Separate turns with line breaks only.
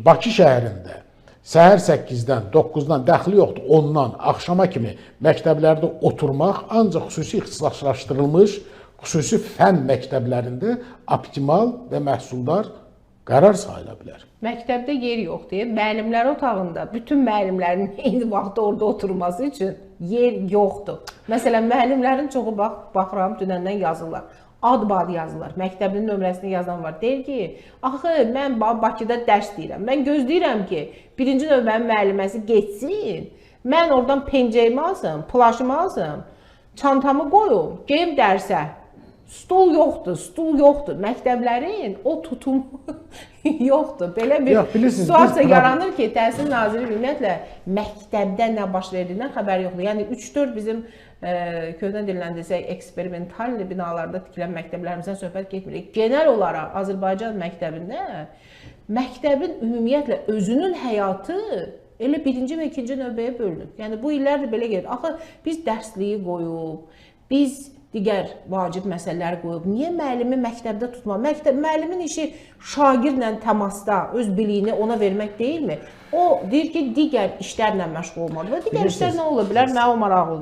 Bakı şəhərində səhər 8-dən, 9-dan dəxli yoxdur, 10-dan axşama kimi məktəblərdə oturmaq ancaq xüsusi ixtisaslaşdırılmış, xüsusi fənn məktəblərində optimal və məhsuldar qərar sayıla bilər.
Məktəbdə yer yoxdur. Müəllimlər otağında bütün müəllimlərin eyni vaxtda orada oturması üçün yer yoxdur. Məsələn, müəllimlərin çoxu baxıram dünəndən yazırlar. Ad-bad yazırlar. Məktəbin nömrəsini yazan var. Deyir ki, axı mən Bakıda dərs deyirəm. Mən gözləyirəm ki, birinci növbənin müəlliməsi geçsin. Mən oradan pencəyimi alsın, plaşımı alsın, çantamı qoyum, geyim dərsə. Stul yoxdur. Məktəblərin o tutumu yoxdur. Belə bir situasiya yaranır ki, Təhsil Naziri ümumiyyətlə məktəbdə nə baş verdiyindən xəbər yoxdur. Yəni 3-4 bizim köhnə dillə desək eksperimental binalarda tikilən məktəblərimizdən söhbət getmirik. Genel olaraq Azərbaycan məktəbində məktəbin ümumiyyətlə özünün həyatı elə birinci və ikinci növbəyə bölünür. Yəni bu illərdir belə gedir. Axı biz dərsliyi qoyub, biz digər vacib məsələləri qoyub. Niyə müəllimi məktəbdə tutmaq? Müəllimin işi şagirdlə təmasda öz biliyini ona vermək deyilmi? O deyir ki, digər işlərlə məşğul olmalı. Və digər işlər nə ola bilər? Mənə o maraqlıdır.